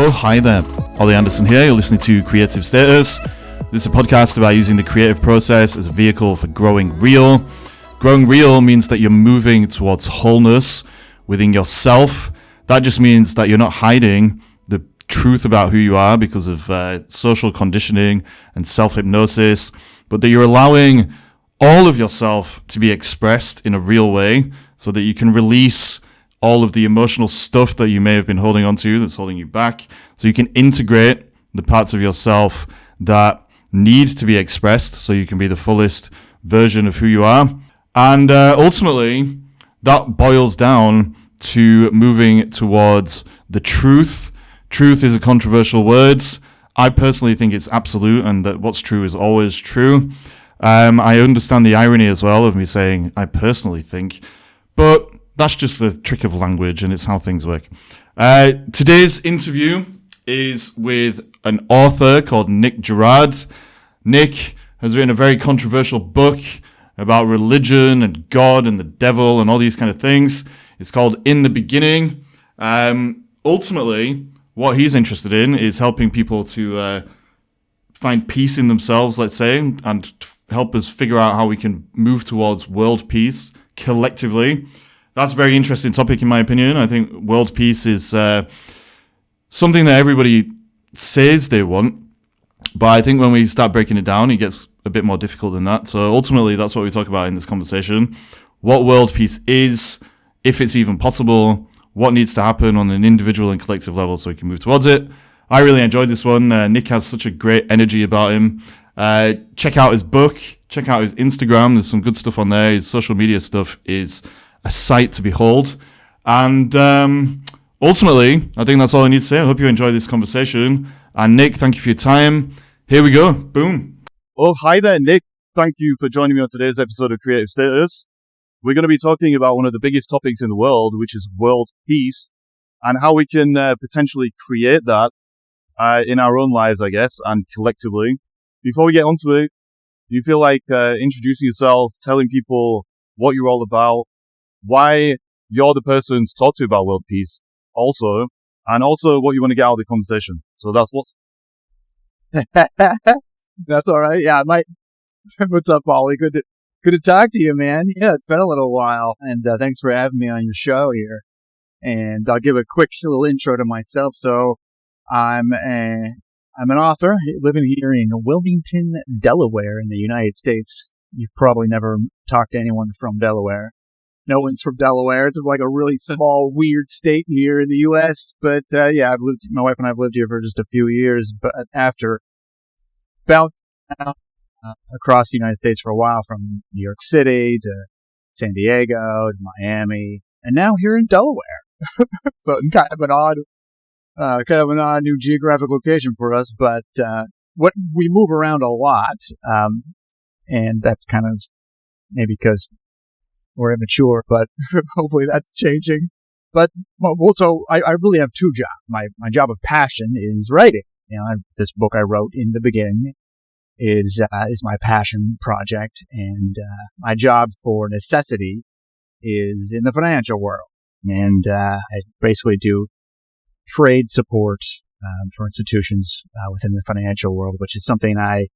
Oh, hi there. Ollie Anderson here. You're listening to Creative Status. This is a podcast about using the creative process as a vehicle for growing real. Growing real means that you're moving towards wholeness within yourself. That just means that you're not hiding the truth about who you are because of social conditioning and self-hypnosis, but that you're allowing all of yourself to be expressed in a real way so that you can release all of the emotional stuff that you may have been holding on to that's holding you back, so you can integrate the parts of yourself that need to be expressed so you can be the fullest version of who you are. And ultimately, that boils down to moving towards the truth. Truth is a controversial word. I personally think it's absolute and that what's true is always true. I understand the irony as well of me saying I personally think, but that's just the trick of language and it's how things work. Today's interview is with an author called Nick Girard. Nick has written a very controversial book about religion and God and the devil and all these kind of things. It's called In the Beginning. Ultimately, what he's interested in is helping people to find peace in themselves, let's say, and help us figure out how we can move towards world peace collectively. That's a very interesting topic in my opinion. I think world peace is something that everybody says they want, but I think when we start breaking it down, it gets a bit more difficult than that. So ultimately, that's what we talk about in this conversation. What world peace is, if it's even possible, what needs to happen on an individual and collective level so we can move towards it. I really enjoyed this one. Nick has such a great energy about him. Check out his book, check out his Instagram. There's some good stuff on there. His social media stuff is a sight to behold. And ultimately, I think that's all I need to say. I hope you enjoy this conversation. And Nick, thank you for your time. Here we go. Boom. Oh, hi there, Nick. Thank you for joining me on today's episode of Creative Status. We're going to be talking about one of the biggest topics in the world, which is world peace, and how we can potentially create that in our own lives, I guess, and collectively. Before we get onto it, do you feel like introducing yourself, telling people what you're all about, why you're the person to talk to about world peace also, and also what you want to get out of the conversation. So that's what's... That's all right. Yeah, What's up, Ollie? Good to talk to you, man. Yeah, it's been a little while, and thanks for having me on your show here. And I'll give a quick little intro to myself. So I'm an author living here in Wilmington, Delaware in the United States. You've probably never talked to anyone from Delaware. No one's from Delaware. It's like a really small, weird state here in the U.S. But yeah, my wife and I have lived here for just a few years. But after bouncing across the United States for a while, from New York City to San Diego to Miami, and now here in Delaware. So kind of an odd new geographic location for us. But we move around a lot, and that's kind of maybe because we're immature, but hopefully that's changing. But also, I really have two jobs. My job of passion is writing. This book I wrote In the Beginning is my passion project, and my job for necessity is in the financial world. And I basically do trade support for institutions within the financial world, which is something I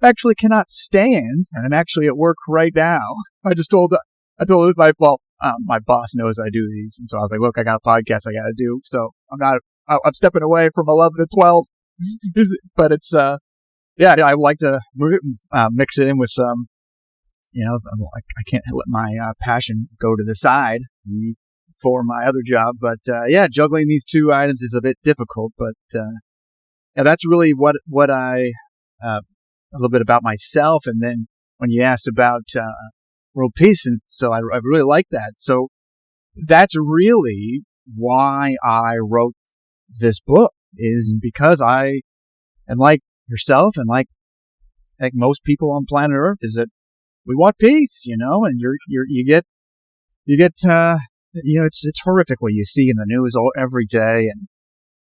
actually cannot stand. And I'm actually at work right now. I told my boss knows I do these, and so I was like, look, I got a podcast I got to do, so I'm stepping away from 11 to 12. But it's yeah, I like to mix it in with some, I can't let my passion go to the side for my other job. But yeah, juggling these two items is a bit difficult. But yeah, that's really what I a little bit about myself. And then when you asked about world peace, and so I really like that. So that's really why I wrote this book, is because I am like yourself and like most people on planet Earth, is that we want peace, and you get it's horrific what you see in the news every day, and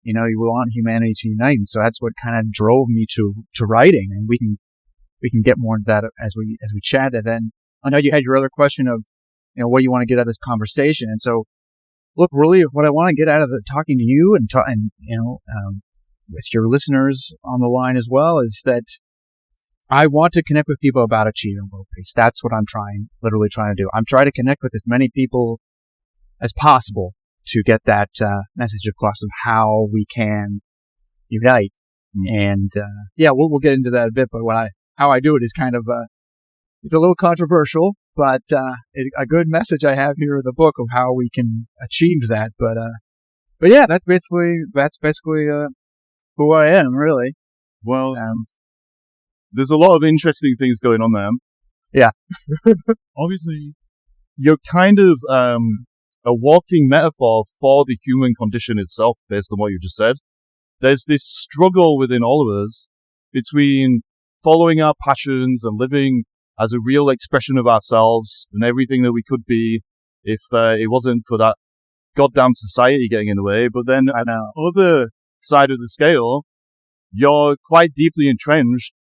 you want humanity to unite. And so that's what kind of drove me to writing, and we can get more into that as we chat. And then I know you had your other question of what do you want to get out of this conversation, and so look, really what I want to get out of talking to you and with your listeners on the line as well is that I want to connect with people about achieving world peace. That's what I'm literally trying to do. I'm trying to connect with as many people as possible to get that message across of how we can unite. And we'll get into that a bit. But how I do it is kind of it's a little controversial, but a good message I have here in the book of how we can achieve that. But yeah, that's basically who I am, really. Well, there's a lot of interesting things going on there. Yeah. Obviously, you're kind of a walking metaphor for the human condition itself, based on what you just said. There's this struggle within all of us between following our passions and living as a real expression of ourselves and everything that we could be if it wasn't for that goddamn society getting in the way. But then on the other side of the scale, you're quite deeply entrenched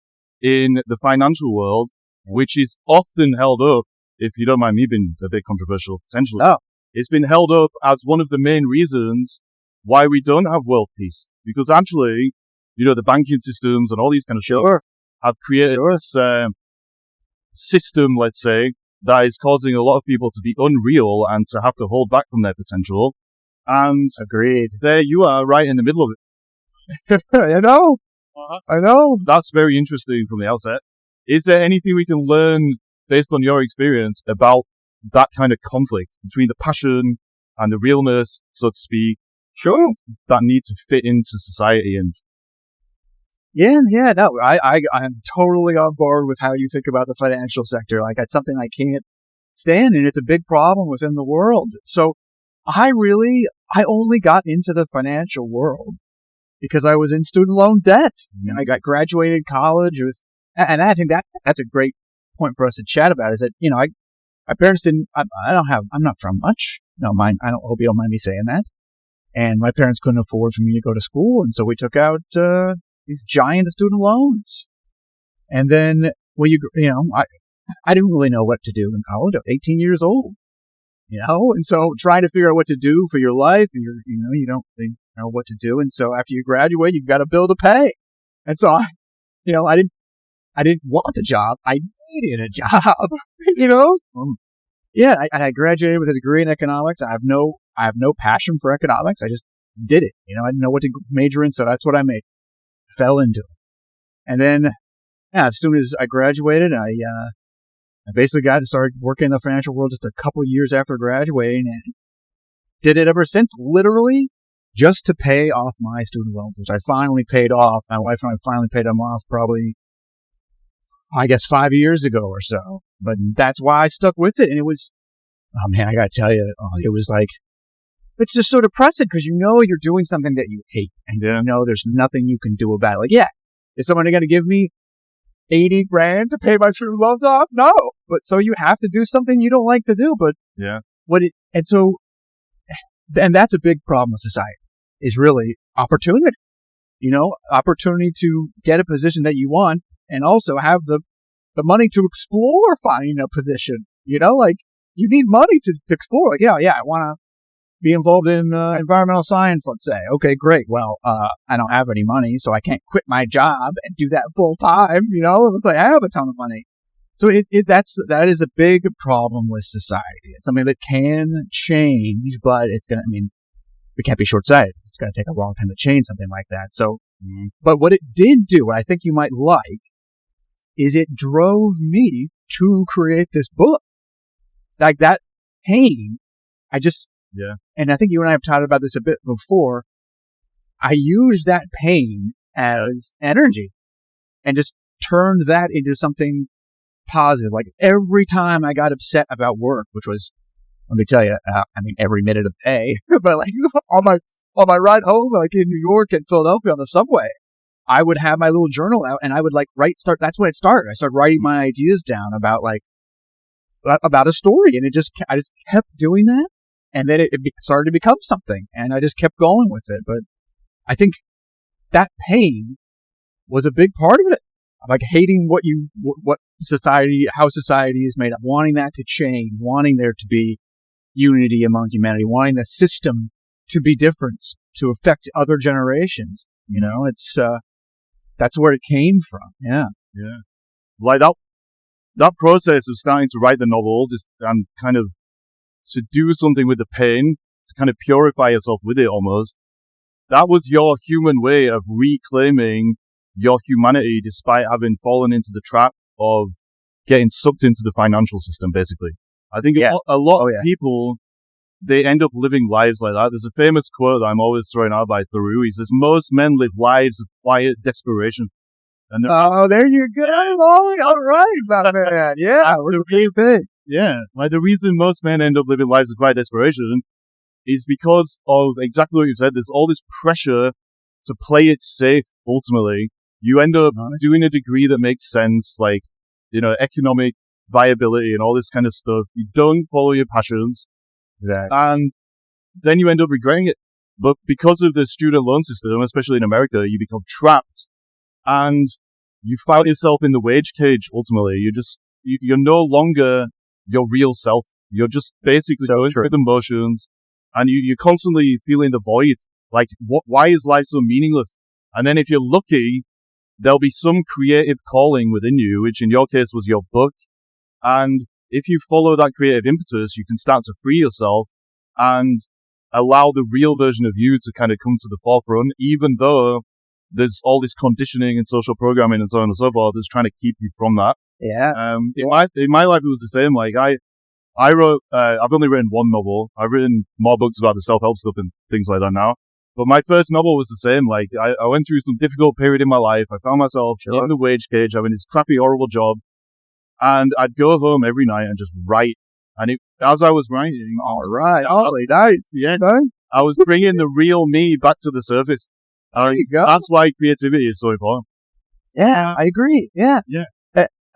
in the financial world, which is often held up, if you don't mind me being a bit controversial, potentially. Oh. It's been held up as one of the main reasons why we don't have world peace. Because actually, the banking systems and all these kind of shit have created this system, let's say, that is causing a lot of people to be unreal and to have to hold back from their potential. And agreed. There you are, right in the middle of it. I know. I know. That's very interesting from the outset. Is there anything we can learn based on your experience about that kind of conflict between the passion and the realness, so to speak, sure, that need to fit into society? And no, I'm totally on board with how you think about the financial sector. Like, that's something I can't stand, and it's a big problem within the world. So I only got into the financial world because I was in student loan debt. And I got graduated college and I think that's a great point for us to chat about, is that, my parents didn't, I'm not from much. No, I hope you don't mind me saying that. And my parents couldn't afford for me to go to school. And so we took out, these giant student loans. And then, I didn't really know what to do in college. I was 18 years old, and so trying to figure out what to do for your life, you don't really know what to do. And so after you graduate, you've got a bill to pay. And so I didn't want a job. I needed a job, Yeah. I graduated with a degree in economics. I have no passion for economics. I just did it. I didn't know what to major in. So that's what I made. Fell into it. And then, as soon as I graduated, I basically started working in the financial world just a couple of years after graduating, and did it ever since, literally just to pay off my student loans, which I finally paid off. My wife and I finally paid them off probably, I guess, 5 years ago or so. But that's why I stuck with it. And it was, oh man, I gotta tell you, it was like, it's just so depressing because you're doing something that you hate, and there's nothing you can do about it. Like, is somebody going to give me $80,000 to pay my student loans off? No, but so you have to do something you don't like to do. But and that's a big problem with society, is really opportunity. Opportunity to get a position that you want, and also have the money to explore finding a position. Like, you need money to explore. Like, I want to be involved in environmental science, let's say. Okay, great. Well, I don't have any money, so I can't quit my job and do that full time, unless I have a ton of money. So that is a big problem with society. It's something that can change, but we can't be short-sighted. It's going to take a long time to change something like that. So, but what it did do, what I think you might like, is it drove me to create this book. Like, that pain, and I think you and I have talked about this a bit before. I used that pain as energy and just turned that into something positive. Like, every time I got upset about work, which was, let me tell you, every minute of the day, but like on my ride home, like in New York and Philadelphia on the subway, I would have my little journal out and I would that's when it started. I started writing my ideas down about a story, and I just kept doing that. And then it started to become something, and I just kept going with it. But I think that pain was a big part of it. Like, hating how society is made up, wanting that to change, wanting there to be unity among humanity, wanting the system to be different, to affect other generations. You know, it's that's where it came from. Yeah. Yeah. Like that process of starting to write the novel, and kind of to do something with the pain, to kind of purify yourself with it almost. That was your human way of reclaiming your humanity despite having fallen into the trap of getting sucked into the financial system, basically. I think a lot of people, they end up living lives like that. There's a famous quote that I'm always throwing out by Thoreau. He says, most men live lives of quiet desperation. And there you go. All right, my man. Yeah, like the reason most men end up living lives of quiet desperation is because of exactly what you said. There's all this pressure to play it safe. Ultimately, you end up doing a degree that makes sense, like, you know, economic viability and all this kind of stuff. You don't follow your passions. Exactly. And then you end up regretting it. But because of the student loan system, especially in America, you become trapped and you found yourself in the wage cage. Ultimately, you're no longer your real self. You're just basically going through the motions, and you're constantly feeling the void. Like, why is life so meaningless? And then if you're lucky, there'll be some creative calling within you, which in your case was your book. And if you follow that creative impetus, you can start to free yourself and allow the real version of you to kind of come to the forefront, even though there's all this conditioning and social programming and so on and so forth that's trying to keep you from that. Yeah. In my life, it was the same. Like, I wrote, I've only written one novel. I've written more books about the self-help stuff and things like that now. But my first novel was the same. Like, I went through some difficult period in my life. I found myself in the wage cage, having this crappy, horrible job. And I'd go home every night and just write. And as I was writing, yes, I was bringing the real me back to the surface. That's why creativity is so important. Yeah, I agree. Yeah.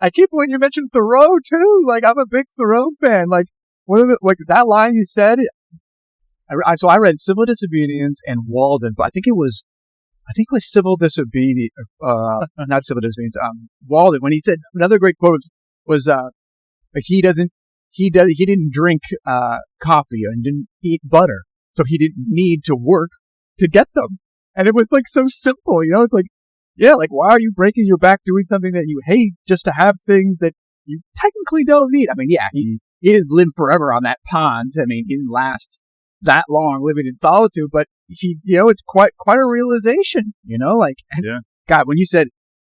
I keep when you mentioned Thoreau too. Like, I'm a big Thoreau fan. Like, that line you said. So I read Civil Disobedience and Walden, but I think it was Civil Disobedience, not Civil Disobedience. Walden, when he said, another great quote was, he didn't drink coffee and didn't eat butter, so he didn't need to work to get them. And it was like so simple, you know. It's like, yeah, like, why are you breaking your back doing something that you hate just to have things that you technically don't need? I mean, yeah, he didn't live forever on that pond. I mean, he didn't last that long living in solitude, but it's quite a realization, you know, like, God, when you said,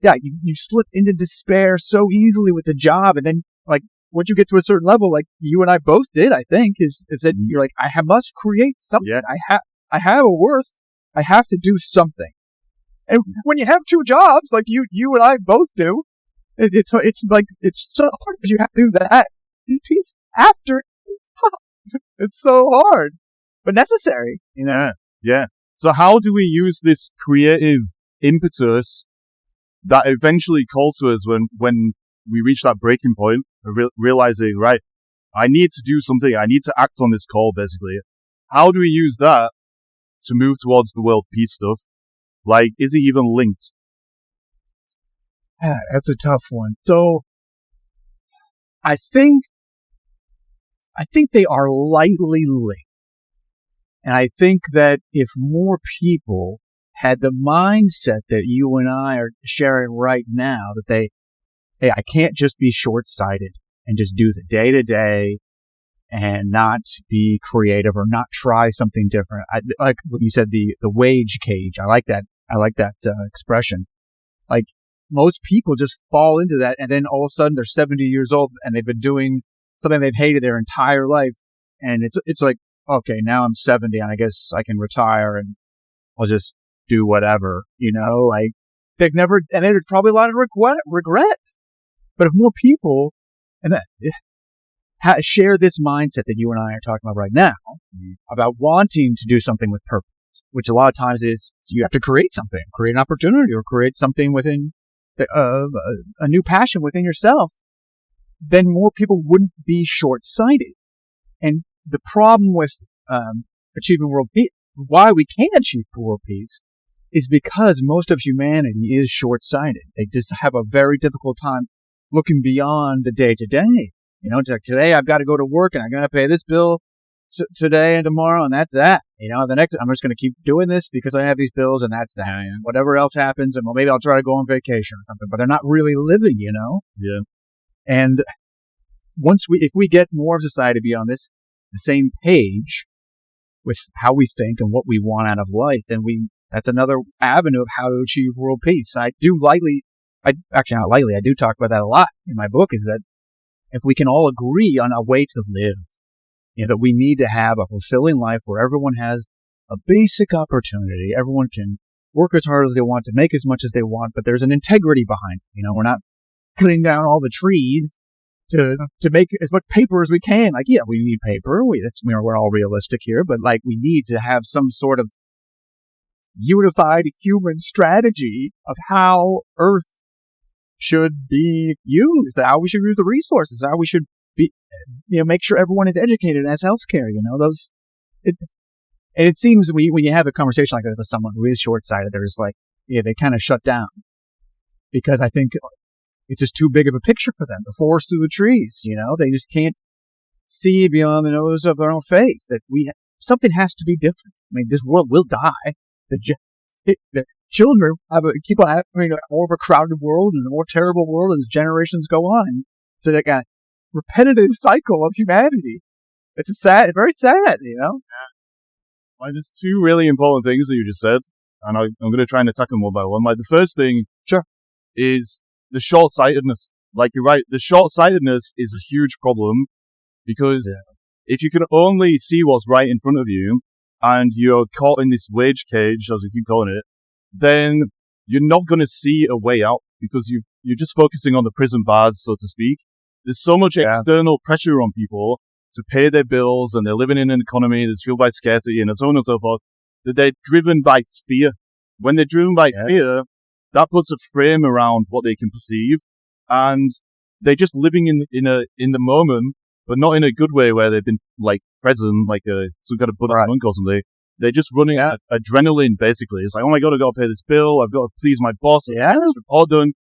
you slip into despair so easily with the job, and then, like, once you get to a certain level, like you and I both did, I think, is that you're like, I must create something. Yeah. I have a worth. I have to do something. And when you have two jobs, like you and I both do, it's so hard because you have to do that piece after. It's so hard, but necessary, you know? Yeah. So how do we use this creative impetus that eventually calls to us when we reach that breaking point of realizing, right, I need to do something. I need to act on this call, basically. How do we use that to move towards the world peace stuff? Like, is it even linked? Yeah, that's a tough one. So I think they are lightly linked. And I think that if more people had the mindset that you and I are sharing right now, that I can't just be short-sighted and just do the day-to-day and not be creative or not try something different. I like what you said, the wage cage. I like that expression. Like, most people just fall into that, and then all of a sudden they're 70 years old and they've been doing something they've hated their entire life. And it's like, okay, now I'm 70 and I guess I can retire and I'll just do whatever, you know, like they've never, and there's probably a lot of regret. But if more people share this mindset that you and I are talking about right now, about wanting to do something with purpose, which a lot of times is you have to create something, create an opportunity, or create something within a new passion within yourself, then more people wouldn't be short-sighted. And the problem with achieving world peace, why we can't achieve world peace, is because most of humanity is short-sighted. They just have a very difficult time looking beyond the day-to-day. You know, it's like, today I've got to go to work and I'm going to pay this bill today and tomorrow, and that's that. The next, I'm just going to keep doing this because I have these bills, and that's that. And whatever else happens, and maybe I'll try to go on vacation or something, but they're not really living, Yeah. And if we get more of society to be on the same page with how we think and what we want out of life, then that's another avenue of how to achieve world peace. I do talk about that a lot in my book, is that if we can all agree on a way to live, that we need to have a fulfilling life where everyone has a basic opportunity, everyone can work as hard as they want to make as much as they want, but there's an integrity behind it. We're not cutting down all the trees to make as much paper as we can. Like, yeah, we need paper. We're all realistic here, but like, we need to have some sort of unified human strategy of how Earth should be used, how we should use the resources, how we should be, make sure everyone is educated and has health care. And it seems when you have a conversation like that with someone who is short-sighted, there's they kind of shut down because I think it's just too big of a picture for them. The forest through the trees, they just can't see beyond the nose of their own face that something has to be different. I mean, this world will die. The children keep on having a more overcrowded world and a more terrible world as generations go on. So like a repetitive cycle of humanity. It's very sad, Like, there's two really important things that you just said, and I'm going to try and attack them one by one. Like, the first thing, is the short-sightedness. Like, you're right, the short-sightedness is a huge problem because if you can only see what's right in front of you, and you're caught in this wage cage, as we keep calling it, then you're not going to see a way out because you're just focusing on the prison bars, so to speak. There's so much external pressure on people to pay their bills, and they're living in an economy that's fueled by scarcity and so on and so forth, that they're driven by fear. When they're driven by fear, that puts a frame around what they can perceive, and they're just living in the moment, but not in a good way where they've been present, some kind of Buddhist monk or something. They're just running adrenaline, basically. It's like, oh my God, I've got to pay this bill. I've got to report my boss. Yeah, this report done.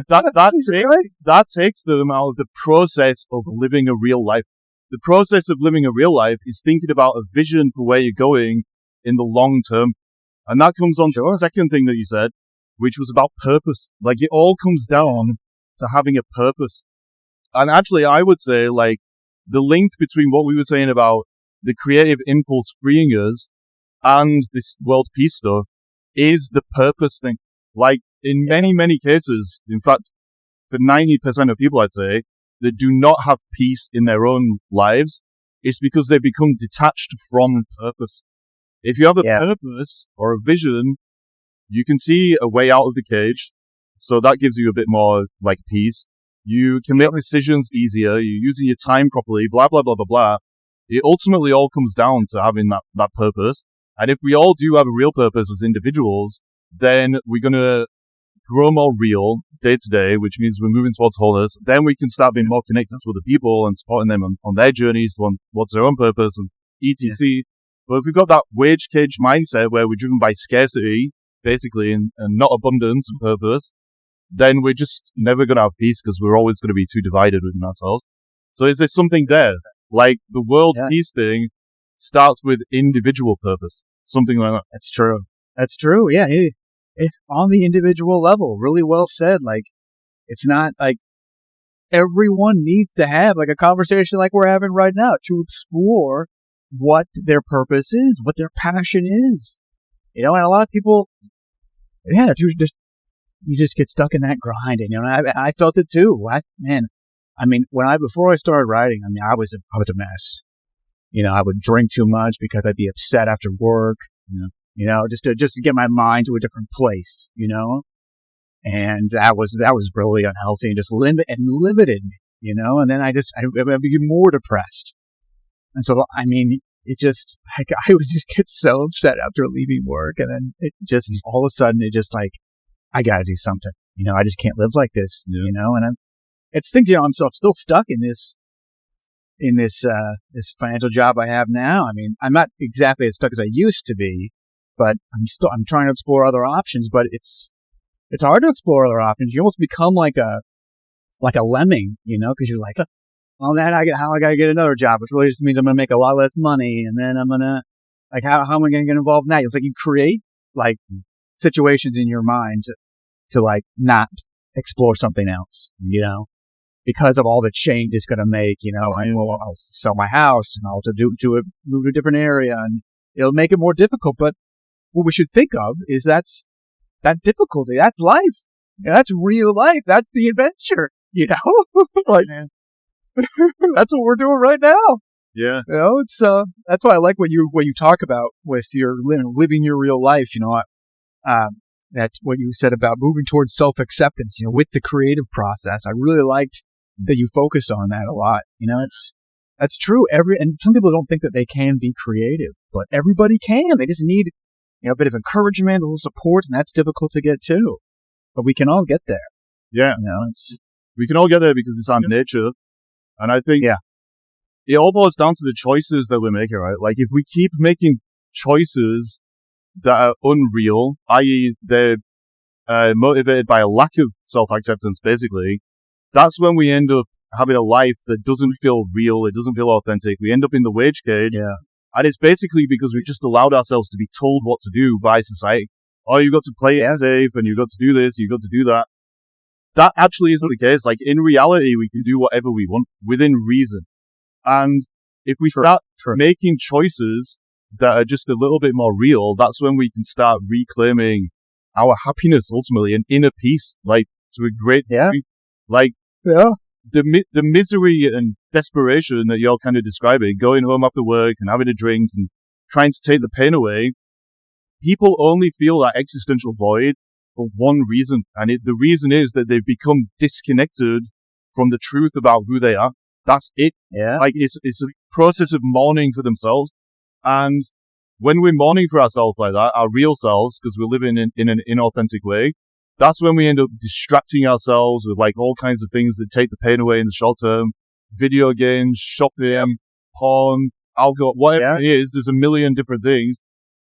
That takes them out of the process of living a real life. The process of living a real life is thinking about a vision for where you're going in the long term. And that comes on to the second thing that you said, which was about purpose. Like, it all comes down to having a purpose. And actually, I would say, the link between what we were saying about the creative impulse freeing us and this world peace stuff is the purpose thing. Like, in many, many cases, in fact, for 90% of people, I'd say, that do not have peace in their own lives, it's because they become detached from purpose. If you have a purpose or a vision, you can see a way out of the cage. So that gives you a bit more, peace. You can make decisions easier. You're using your time properly, blah, blah, blah, blah, blah. It ultimately all comes down to having that purpose. And if we all do have a real purpose as individuals, then we're going to grow more real day to day, which means we're moving towards wholeness. Then we can start being more connected to other people and supporting them on their journeys towards their own purpose and etc. But if we've got that wage cage mindset where we're driven by scarcity, basically, and not abundance and purpose, then we're just never going to have peace because we're always going to be too divided within ourselves. So is there something there? Like, the world peace thing starts with individual purpose, something like that. That's true. Yeah. It's on the individual level. Really well said. It's not like everyone needs to have a conversation like we're having right now to explore what their purpose is, what their passion is. And a lot of people, you just get stuck in that grind. And I felt it too. Before I started writing, I was a mess. I would drink too much because I'd be upset after work. Just to get my mind to a different place. And that was really unhealthy and just limited me. And then I became more depressed. And so it just I would just get so upset after leaving work, and then it just all of a sudden I gotta do something. I just can't live like this. And it's thinking, I'm still stuck in this financial job I have now. I'm not exactly as stuck as I used to be, but I'm trying to explore other options. But it's hard to explore other options. You almost become like a lemming, because you're like, well, then I got to get another job, which really just means I'm going to make a lot less money. And then I'm going to, like, how am I going to get involved in that? It's like you create, like, situations in your mind to like, not explore something else, because of all the change it's going to make, I'll sell my house and I'll have to move to a different area, and it'll make it more difficult. But what we should think of is that difficulty. That's life. That's real life. That's the adventure, like, that's what we're doing right now. Yeah. It's, that's why I like what you talk about with your living your real life, that's what you said about moving towards self-acceptance, with the creative process. I really liked that you focus on that a lot. That's true. And some people don't think that they can be creative, but everybody can. They just need, a bit of encouragement, a little support, and that's difficult to get too. But we can all get there. Yeah. We can all get there because it's our nature. And I think it all boils down to the choices that we're making, right? Like, if we keep making choices that are unreal, i.e. they're motivated by a lack of self-acceptance, basically, that's when we end up having a life that doesn't feel real, it doesn't feel authentic. We end up in the wage cage. Yeah. And it's basically because we just allowed ourselves to be told what to do by society. Oh, you've got to play it safe, and you've got to do this, you've got to do that. That actually isn't the case. Like, in reality, we can do whatever we want within reason. And if we start making choices that are just a little bit more real, that's when we can start reclaiming our happiness, ultimately, and inner peace, like, to a great degree. Like, the misery and desperation that you're kind of describing, going home after work and having a drink and trying to take the pain away, people only feel that existential void for one reason. And the reason is that they've become disconnected from the truth about who they are. That's it. Yeah. Like, it's a process of mourning for themselves. And when we're mourning for ourselves like that, our real selves, because we're living in an inauthentic way, that's when we end up distracting ourselves with, like, all kinds of things that take the pain away in the short term. Video games, shopping, porn, alcohol, whatever it is, there's a million different things.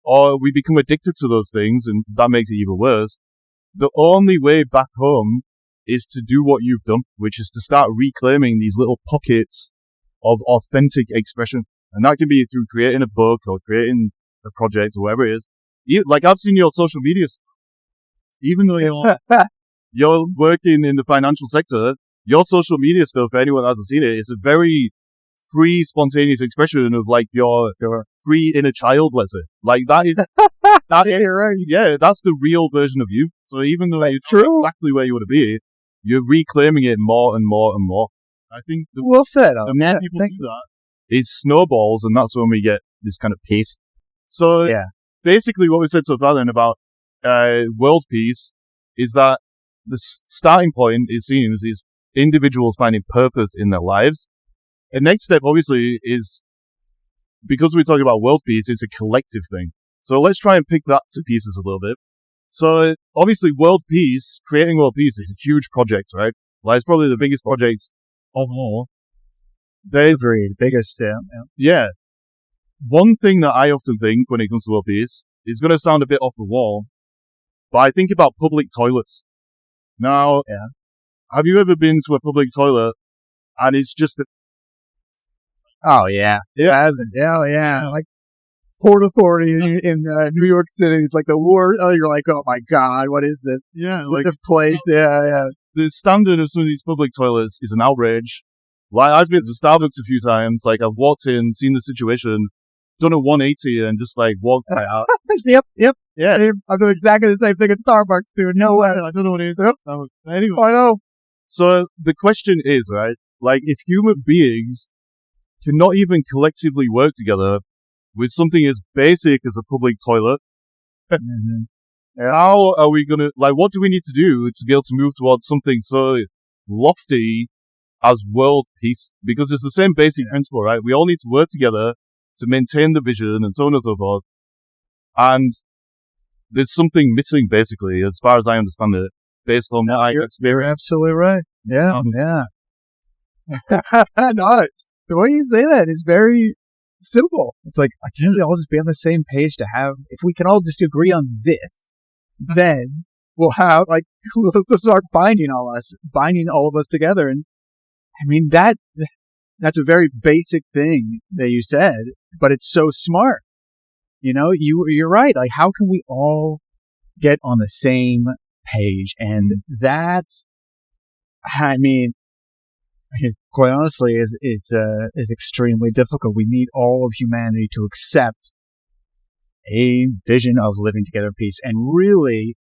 Or we become addicted to those things, and that makes it even worse. The only way back home is to do what you've done, which is to start reclaiming these little pockets of authentic expression. And that can be through creating a book or creating a project or whatever it is. Like, I've seen your social media stuff. Even though you're working in the financial sector, your social media stuff, for anyone that hasn't seen it, is a very free, spontaneous expression of, like, your free inner child, let's say. Like, that is, that's the real version of you. So even though it's true, exactly where you want to be, you're reclaiming it more and more and more. I think the more people do that, it snowballs, and that's when we get this kind of pace. So basically what we said so far then about world peace is that the starting point, it seems, is individuals finding purpose in their lives. The next step, obviously, is, because we're talking about world peace, it's a collective thing. So let's try and pick that to pieces a little bit. So obviously, world peace, creating world peace, is a huge project, right? Like, it's probably the biggest project of all. Agreed. Biggest, yeah. One thing that I often think when it comes to world peace is going to sound a bit off the wall, but I think about public toilets. Now, have you ever been to a public toilet and it's just like Port Authority in New York City, it's like the worst. Oh, you're like, oh my God, what is this? Yeah, like this place. The standard of some of these public toilets is an outrage. Like, I've been to Starbucks a few times. Like, I've walked in, seen the situation, done a 180, and just, like, walked out. Yep. Yeah. I'm doing exactly the same thing at Starbucks, dude. No way. I don't know what it is. Yep. Anyway. I know. So the question is, right, like, if human beings cannot even collectively work together with something as basic as a public toilet, how are we going to, like, what do we need to do to be able to move towards something so lofty as world peace? Because it's the same basic principle, right? We all need to work together to maintain the vision and so on and so forth. And there's something missing, basically, as far as I understand it, based on my experience. You're absolutely right. Yeah. No, the way you say that is very simple. It's like, I can't all just be on the same page to have, if we can all just agree on this, then we'll have, like, we'll start binding all of us together. And I mean, that's a very basic thing that you said, but it's so smart. You're right. Like, how can we all get on the same page? And that, I mean, quite honestly, is extremely difficult. We need all of humanity to accept a vision of living together in peace, and really,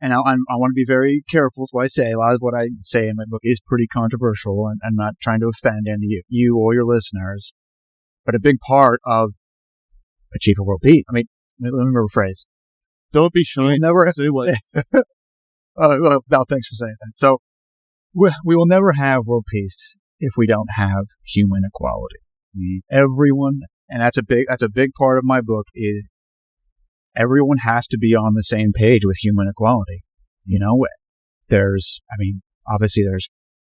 and I want to be very careful. That's why I say a lot of what I say in my book is pretty controversial, and I'm not trying to offend any of you or your listeners. But a big part of achieving world peace. I mean, let me rephrase. Don't be shy. Never. Say what? Well, no, thanks for saying that. So, we will never have world peace if we don't have human equality. Everyone, and that's a big part of my book, is everyone has to be on the same page with human equality. Obviously there's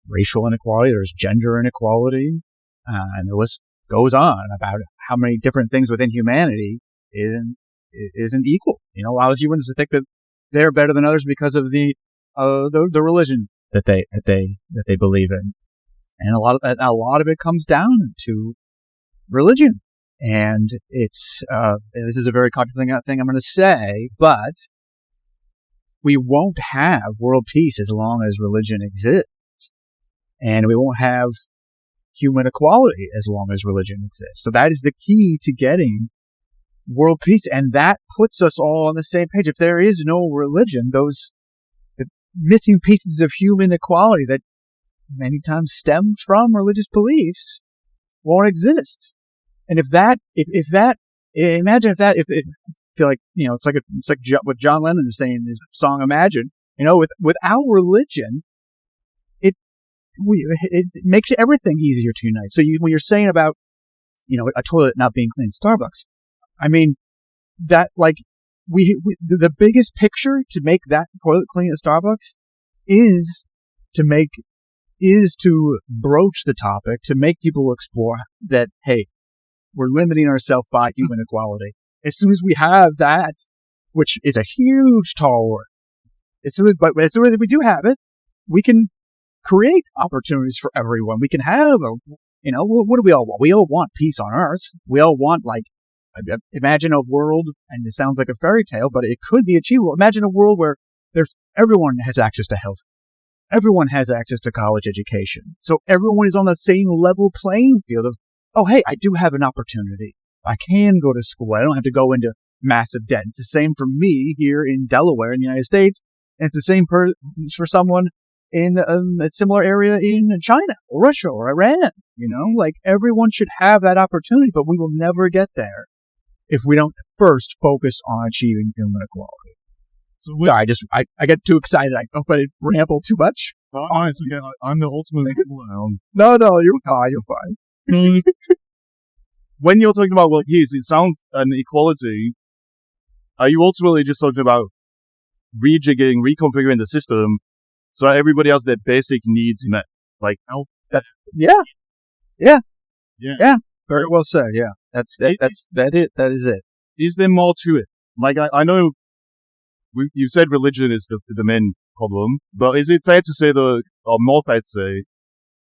racial inequality, there's gender inequality, and the list goes on about how many different things within humanity isn't equal. A lot of humans think that they're better than others because of the religion that they believe in, and a lot of it comes down to religion. And it's this is a very controversial thing I'm going to say, but we won't have world peace as long as religion exists, and we won't have human equality as long as religion exists. So that is the key to getting world peace, and that puts us all on the same page. If there is no religion, the missing pieces of human equality that many times stem from religious beliefs won't exist. And imagine if I feel like, it's like what John Lennon is saying in his song Imagine, without religion, it makes everything easier to unite. So when you're saying about, a toilet not being clean in Starbucks, I mean, that, like, the biggest picture to make that toilet clean at Starbucks is to broach the topic, to make people explore that, hey, we're limiting ourselves by human equality. As soon as we have that, which is a huge tall order, as soon as we do have it, we can create opportunities for everyone. We can have what do we all want? We all want peace on Earth. We all want, imagine a world, and it sounds like a fairy tale, but it could be achievable. Imagine a world where everyone has access to health. Everyone has access to college education. So everyone is on the same level playing field of, oh, hey, I do have an opportunity. I can go to school. I don't have to go into massive debt. It's the same for me here in Delaware in the United States. And it's the same for someone in a similar area in China or Russia or Iran. Everyone should have that opportunity, but we will never get there if we don't first focus on achieving human equality. So sorry, I get too excited. I hope I didn't ramble too much. Honestly, I'm the ultimate clown. No, you're fine. You're fine. When you're talking about world peace, it sounds an equality. Are you ultimately just talking about rejigging, reconfiguring the system so that everybody has their basic needs met? Like health? Yeah. Very well said. Yeah, that is it. Is there more to it? Like I know you said religion is the main problem, but is it fair to say or more fair to say,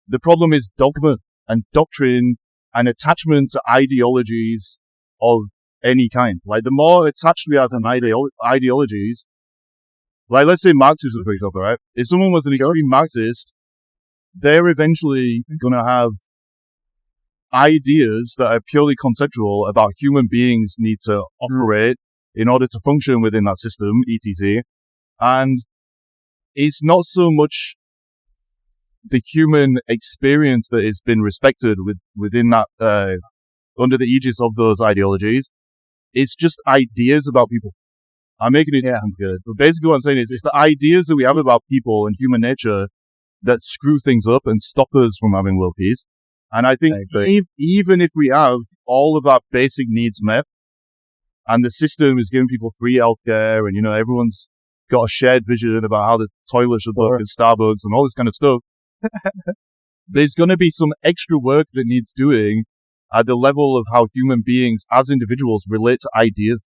the problem is dogma and doctrine and attachment to ideologies of any kind? Like, the more attached we are to ideologies, like, let's say Marxism, for example, right? If someone was an extreme Marxist, they're eventually going to have ideas that are purely conceptual about human beings need to operate in order to function within that system, etc. And it's not so much the human experience that has been respected within that, under the aegis of those ideologies. It's just ideas about people. I'm making it complicated. But basically what I'm saying is, it's the ideas that we have about people and human nature that screw things up and stop us from having world peace. And I think even if we have all of our basic needs met, and the system is giving people free healthcare, and, everyone's got a shared vision about how the toilet should look in Starbucks and all this kind of stuff, there's going to be some extra work that needs doing at the level of how human beings as individuals relate to ideas.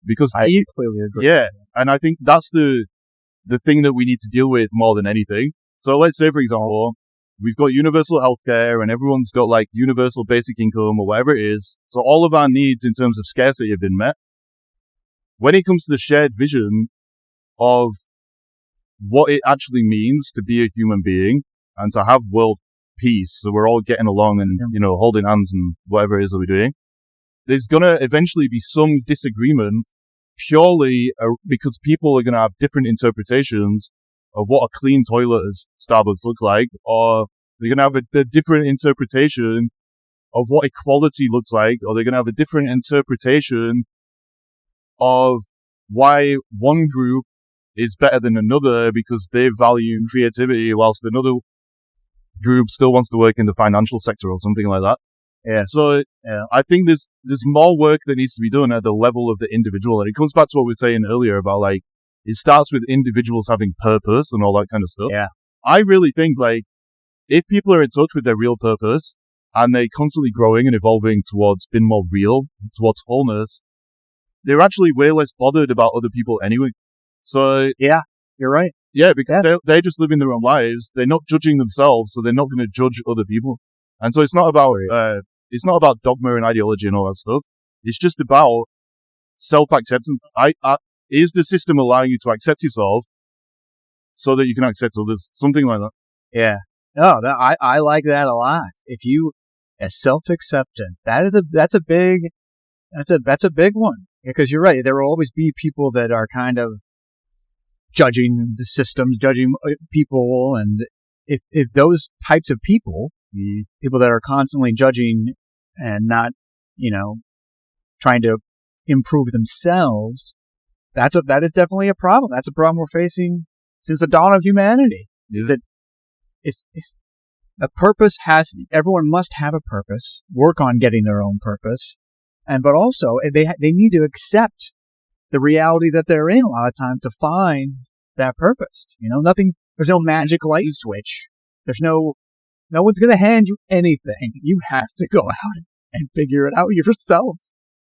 Because I completely agree. Yeah, and I think that's the thing that we need to deal with more than anything. So let's say, for example, we've got universal healthcare and everyone's got like universal basic income or whatever it is. So all of our needs in terms of scarcity have been met. When it comes to the shared vision of what it actually means to be a human being and to have world peace, so we're all getting along and, holding hands and whatever it is that we're doing, there's going to eventually be some disagreement purely because people are going to have different interpretations of what a clean toilet at Starbucks look like, or they're going to have a different interpretation of what equality looks like, or they're going to have a different interpretation of why one group is better than another because they value creativity whilst another group still wants to work in the financial sector or something like that. Yeah. So I think there's more work that needs to be done at the level of the individual. And it comes back to what we were saying earlier about like, it starts with individuals having purpose and all that kind of stuff. Yeah. I really think like, if people are in touch with their real purpose and they're constantly growing and evolving towards being more real, towards wholeness, they're actually way less bothered about other people anyway. So yeah, you're right. Yeah, because they're just living their own lives. They're not judging themselves, so they're not going to judge other people. And so it's not about dogma and ideology and all that stuff. It's just about self-acceptance. Is the system allowing you to accept yourself so that you can accept others? Something like that. Yeah. No, I like that a lot. If you self-acceptance, that's a big one. Because you're right. There will always be people that are kind of judging the systems, judging people. And if those types of people that are constantly judging and not, trying to improve themselves, that is definitely a problem. That's a problem we're facing since the dawn of humanity. Is that if a purpose everyone must have a purpose, work on getting their own purpose. But also they need to accept the reality that they're in a lot of times to find that purpose. There's no magic light switch. There's no one's going to hand you anything. You have to go out and figure it out yourself.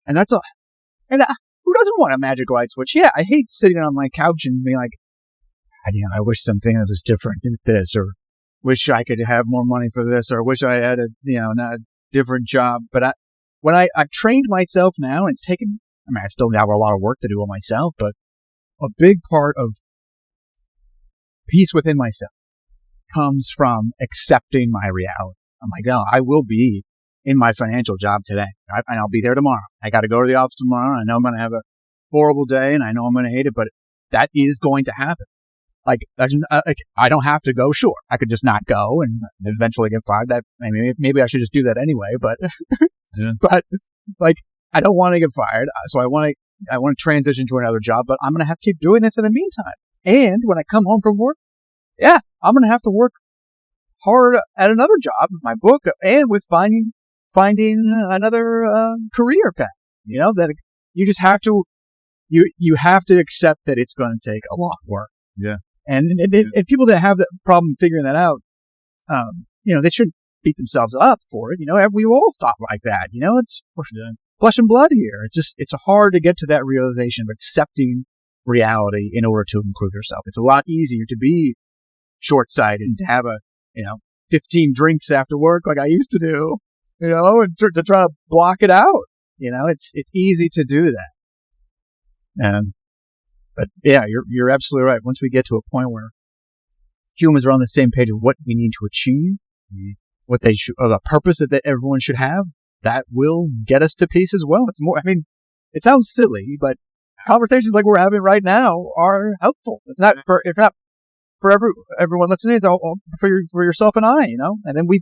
And who doesn't want a magic light switch? Yeah, I hate sitting on my couch and being like, I wish something that was different than this, or wish I could have more money for this, or wish I had a different job. But I've trained myself now, and it's taken, I still have a lot of work to do on myself, but a big part of peace within myself comes from accepting my reality. I'm like, no, I will be in my financial job today, and I'll be there tomorrow. I got to go to the office tomorrow. I know I'm going to have a horrible day, and I know I'm going to hate it, but that is going to happen. Like, I don't have to go. Sure, I could just not go and eventually get fired. That maybe I should just do that anyway. But yeah. But like, I don't want to get fired, so I want to transition to another job. But I'm going to have to keep doing this in the meantime. And when I come home from work, I'm going to have to work hard at another job, my book, and with finding another career path. That you just have to you have to accept that it's going to take a lot of work. Yeah. And people that have the problem figuring that out, they shouldn't beat themselves up for it. We all thought like that. It's flesh and blood here. It's hard to get to that realization of accepting reality in order to improve yourself. It's a lot easier to be short-sighted and to have 15 drinks after work like I used to do, and to try to block it out. It's easy to do that. But yeah, you're absolutely right. Once we get to a point where humans are on the same page of what we need to achieve, what they should, or the purpose that everyone should have, that will get us to peace as well. It's more, it sounds silly, but conversations like we're having right now are helpful. It's not for everyone listening. It's all for yourself and I, and then we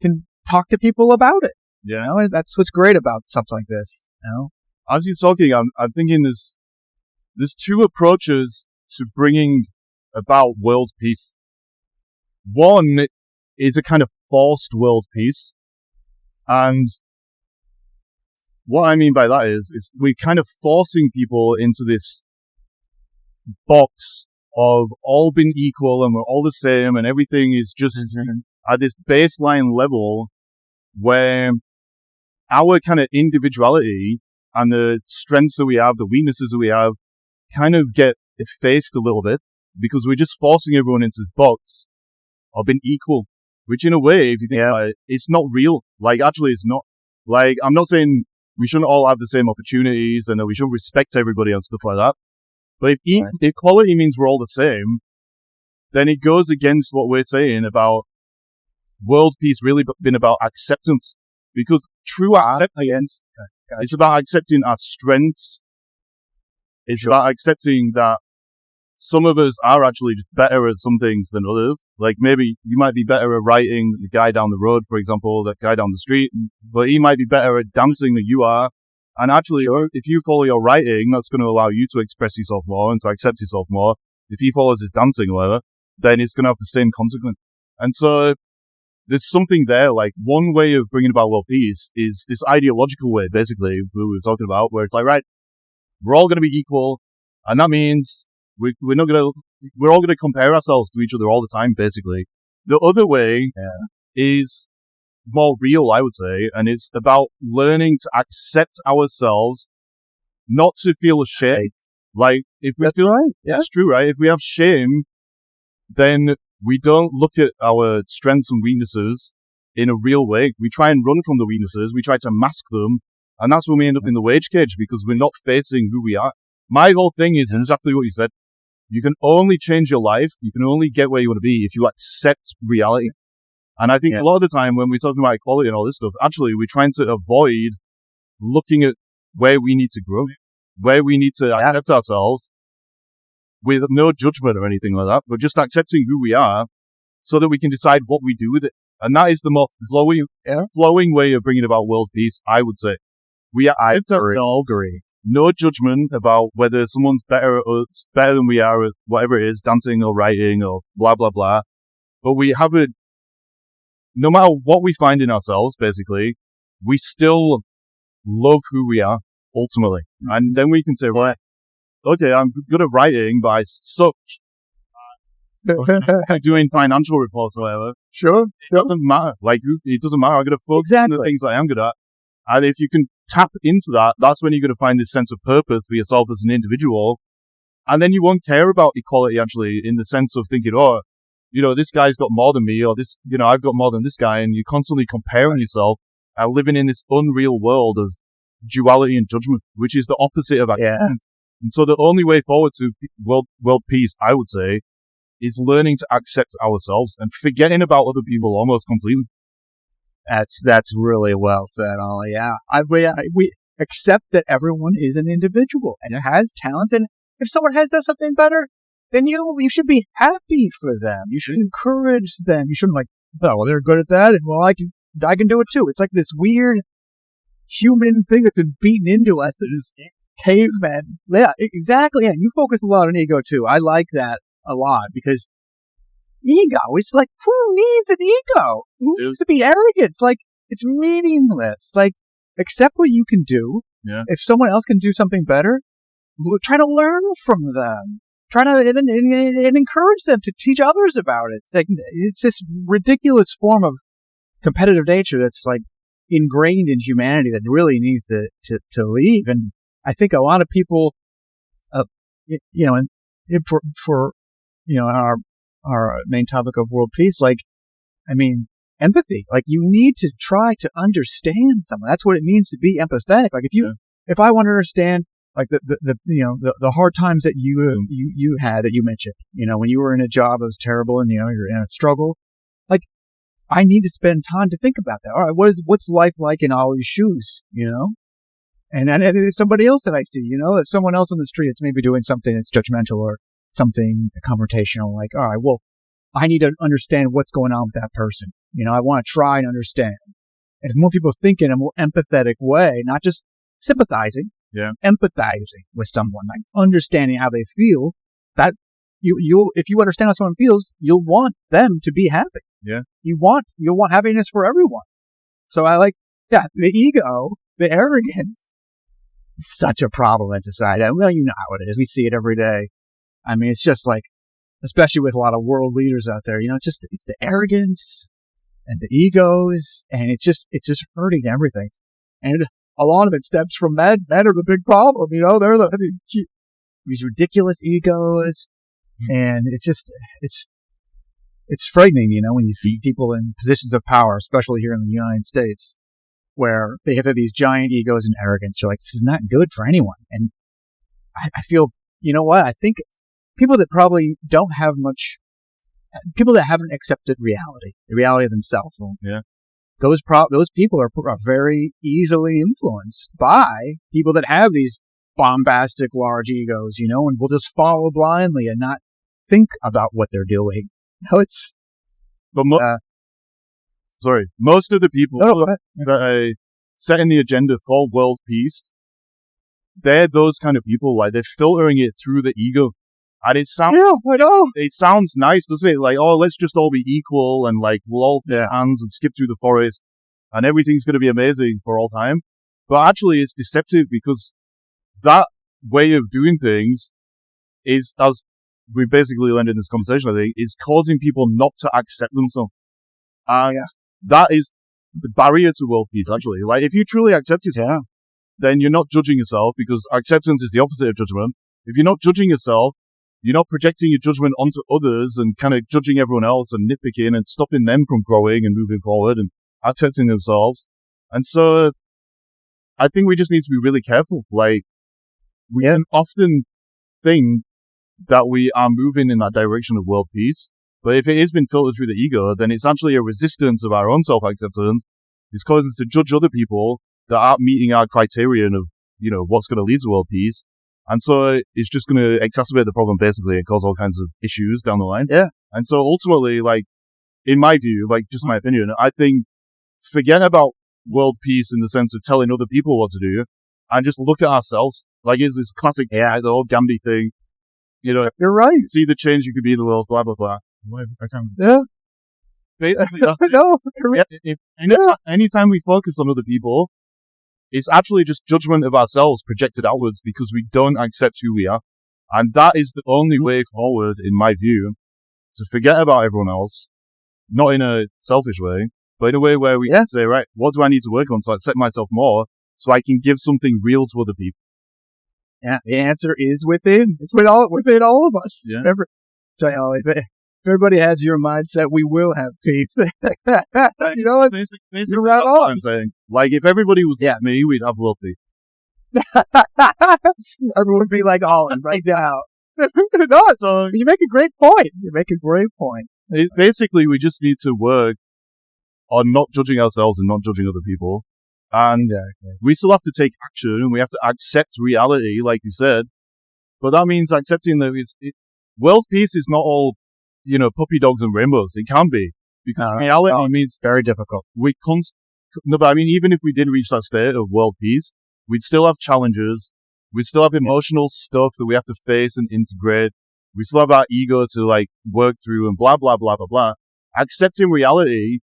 can talk to people about it. Yeah. That's what's great about stuff like this. As you're talking, I'm thinking there's two approaches to bringing about world peace. One is a kind of forced world peace. And what I mean by that is we're kind of forcing people into this box of all being equal and we're all the same and everything is just at this baseline level where our kind of individuality and the strengths that we have, the weaknesses that we have, kind of get effaced a little bit because we're just forcing everyone into this box of being equal. which in a way, if you think about it, it's not real. Like, actually, it's not. Like, I'm not saying we shouldn't all have the same opportunities and that we shouldn't respect everybody and stuff like that. But if equality means we're all the same, then it goes against what we're saying about world peace really been about acceptance. Because true acceptance, it's about accepting our strengths. It's about accepting that some of us are actually just better at some things than others. Like maybe you might be better at writing than the guy down the road, for example, that guy down the street, but he might be better at dancing than you are. And actually, if you follow your writing, that's going to allow you to express yourself more and to accept yourself more. If he follows his dancing or whatever, then it's going to have the same consequence. And so there's something there, like one way of bringing about world peace is this ideological way, basically, we were talking about, where it's like, right, we're all going to be equal. And that means we're all going to compare ourselves to each other all the time, basically. The other way is more real, I would say, and it's about learning to accept ourselves, not to feel ashamed. Like, if we feel, that's true, right? If we have shame, then we don't look at our strengths and weaknesses in a real way. We try and run from the weaknesses. We try to mask them. And that's when we end up in the wage cage, because we're not facing who we are. My whole thing is exactly what you said. You can only change your life. You can only get where you want to be if you accept reality. And I think a lot of the time when we're talking about equality and all this stuff, actually we're trying to avoid looking at where we need to grow, where we need to accept ourselves with no judgment or anything like that, but just accepting who we are so that we can decide what we do with it. And that is the most flowing way of bringing about world peace, I would say. We accept ourselves, no judgment about whether someone's better than we are at whatever it is, dancing or writing or blah, blah, blah. But we have no matter what we find in ourselves, basically, we still love who we are, ultimately. And then we can say, right, okay, I'm good at writing, but I suck at doing financial reports or whatever. Sure. It doesn't matter. Like, it doesn't matter. I'm going to focus on the things I am good at. And if you can tap into that, that's when you're going to find this sense of purpose for yourself as an individual. And then you won't care about equality, actually, in the sense of thinking, oh, this guy's got more than me, or this, I've got more than this guy. And you're constantly comparing yourself and living in this unreal world of duality and judgment, which is the opposite of acceptance. And so the only way forward to world peace, I would say, is learning to accept ourselves and forgetting about other people almost completely. That's really well said, Ollie. Yeah. We accept that everyone is an individual and has talents. And if someone has done something better, then you should be happy for them. You should encourage them. You shouldn't well, they're good at that, and well, I can do it too. It's like this weird human thing that's been beaten into us that is caveman. Yeah, exactly. Yeah, you focus a lot on ego too. I like that a lot because ego, it's like, who needs an ego? Who needs to be arrogant? Like, it's meaningless. Like, accept what you can do. Yeah. If someone else can do something better, try to learn from them. Try to and encourage them to teach others about it. It's this ridiculous form of competitive nature that's like ingrained in humanity that really needs to leave. And I think a lot of people, for our main topic of world peace, empathy. Like, you need to try to understand someone. That's what it means to be empathetic. Like, if I want to understand, like the hard times that you had, that you mentioned, when you were in a job that was terrible and you're in a struggle, like, I need to spend time to think about that. All right, what's life like in Ollie's shoes, and if somebody else that I see, if someone else on the street that's maybe doing something that's judgmental or something confrontational, like, all right, well, I need to understand what's going on with that person. I want to try and understand. And if more people think in a more empathetic way, not just sympathizing, empathizing with someone, like understanding how they feel, that if you understand how someone feels, you'll want them to be happy. Yeah. You'll want happiness for everyone. So I like, the ego, the arrogance, is such a problem in society. Well, you know how it is. We see it every day. I mean, it's just like, especially with a lot of world leaders out there, it's the arrogance and the egos, and it's just hurting everything. And a lot of it stems from men. Men are the big problem. They're these ridiculous egos, and it's it's frightening, when you see people in positions of power, especially here in the United States, where they have these giant egos and arrogance. You're like, this is not good for anyone. And I feel, I think people that probably don't have much, people that haven't accepted reality, the reality of themselves. Yeah. Those people are very easily influenced by people that have these bombastic, large egos, and will just follow blindly and not think about what they're doing. It's. But most of the people that are setting the agenda for world peace, they're those kind of people. Like, they're filtering it through the ego. And it sounds, I know. It sounds nice, doesn't it? Like, oh, let's just all be equal and like we'll all take hands and skip through the forest and everything's going to be amazing for all time. But actually, it's deceptive because that way of doing things is, as we basically learned in this conversation, I think, is causing people not to accept themselves. And that is the barrier to world peace, actually. Like, if you truly accept yourself, then you're not judging yourself, because acceptance is the opposite of judgment. If you're not judging yourself, you're not projecting your judgment onto others and kind of judging everyone else and nitpicking and stopping them from growing and moving forward and accepting themselves. And so I think we just need to be really careful. Like, we can often think that we are moving in that direction of world peace, but if it has been filtered through the ego, then it's actually a resistance of our own self-acceptance. It's causing us to judge other people that aren't meeting our criterion of, what's going to lead to world peace. And so it's just going to exacerbate the problem, basically, and cause all kinds of issues down the line. Yeah. And so ultimately, like, in my view, like, just my opinion, I think forget about world peace in the sense of telling other people what to do and just look at ourselves. Like, it's this classic, the old Gandhi thing. You're right. See the change you could be in the world, blah, blah, blah. Basically, anytime we focus on other people, it's actually just judgment of ourselves projected outwards because we don't accept who we are. And that is the only way forward, in my view, to forget about everyone else, not in a selfish way, but in a way where we can say, right, what do I need to work on to accept myself more so I can give something real to other people? Yeah, the answer is within. It's within all of us. Yeah. Remember, if everybody has your mindset, we will have peace. Basically, you're right on. I'm saying. Like, if everybody was like me, we'd have world peace. Everyone would be like Holland right now. So you make a great point. Basically, we just need to work on not judging ourselves and not judging other people. And we still have to take action, and we have to accept reality, like you said. But that means accepting that world peace is not all, puppy dogs and rainbows. It can be. Because reality means very difficult. But I mean, even if we did reach that state of world peace, we'd still have challenges. We'd still have emotional stuff that we have to face and integrate. We still have our ego to, like, work through and blah, blah, blah, blah, blah. Accepting reality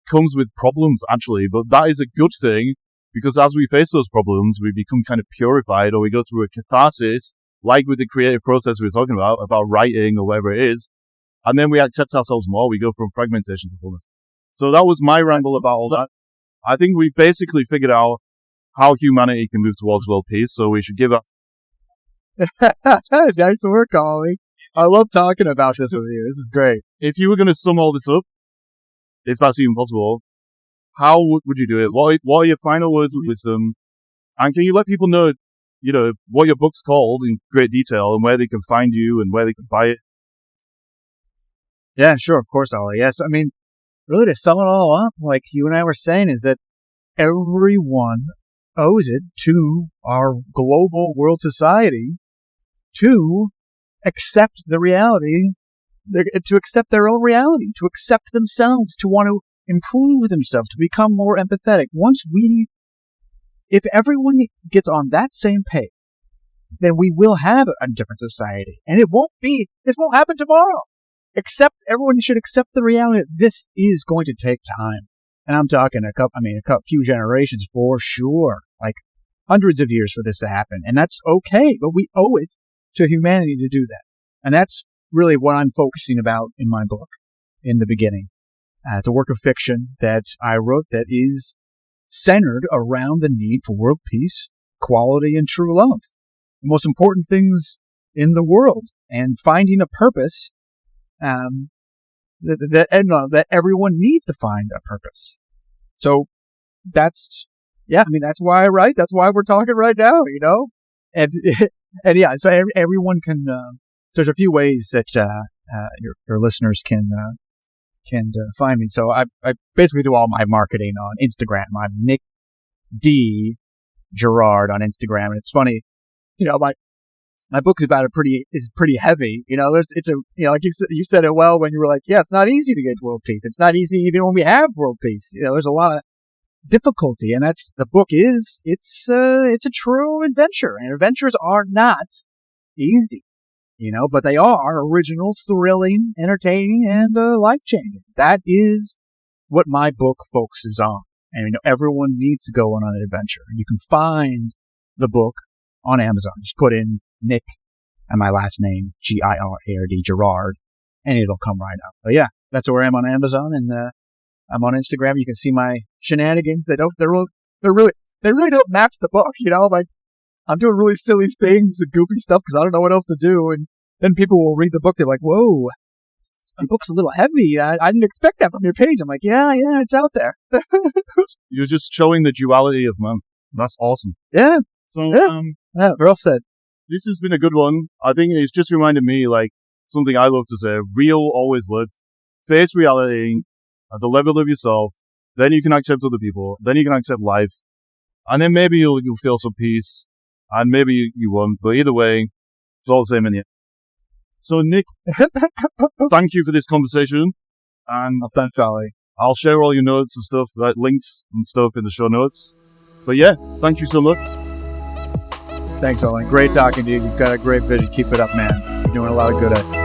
comes with problems, actually, but that is a good thing, because as we face those problems, we become kind of purified, or we go through a catharsis, like with the creative process we were talking about writing or whatever it is, and then we accept ourselves more. We go from fragmentation to fullness. So that was my ramble about all that. I think we basically figured out how humanity can move towards world peace, so we should give up. Nice work, Ollie. I love talking about this with you. This is great. If you were going to sum all this up, if that's even possible, how would you do it? What are your final words of wisdom? And can you let people know, what your book's called in great detail and where they can find you and where they can buy it? Yeah, sure. Of course, Ollie. Yes. I mean, really, to sum it all up, like you and I were saying, is that everyone owes it to our global world society to accept the reality, to accept their own reality, to accept themselves, to want to improve themselves, to become more empathetic. If everyone gets on that same page, then we will have a different society. And this won't happen tomorrow. Everyone should accept the reality that this is going to take time. And I'm talking a few generations for sure, like hundreds of years for this to happen. And that's okay, but we owe it to humanity to do that. And that's really what I'm focusing about in my book in the beginning. It's a work of fiction that I wrote that is centered around the need for world peace, equality, and true love. The most important things in the world, and finding a purpose that everyone needs to find a purpose. So that's why I write. That's why we're talking right now, and yeah, so everyone can, so there's a few ways that, your listeners can find me. So I basically do all my marketing on Instagram. I'm Nick D. Girard on Instagram, and it's funny, my book is pretty heavy. Like you said it well when you were like, yeah, it's not easy to get world peace. It's not easy even when we have world peace. There's a lot of difficulty, and the book is, it's a true adventure, and adventures are not easy, but they are original, thrilling, entertaining, and life-changing. That is what my book focuses on. And everyone needs to go on an adventure. And you can find the book on Amazon. Just put in Nick and my last name, Girard, Girard, and it'll come right up. But yeah, that's where I am on Amazon, and I'm on Instagram. You can see my shenanigans. They really don't match the book. Like I'm doing really silly things and goofy stuff because I don't know what else to do. And then people will read the book. They're like, "Whoa, the book's a little heavy. I didn't expect that from your page." I'm like, yeah, it's out there. You're just showing the duality of man. That's awesome. Yeah. So, yeah, well said. This has been a good one. I think it's just reminded me, like, something I love to say. Real always works. Face reality at the level of yourself. Then you can accept other people. Then you can accept life. And then maybe you'll feel some peace. And maybe you won't. But either way, it's all the same in the end. So, Nick, thank you for this conversation. And thanks, Ali. I'll share all your notes and stuff, like links and stuff in the show notes. But yeah, thank you so much. Thanks, Owen. Great talking to you. You've got a great vision. Keep it up, man. You're doing a lot of good at it.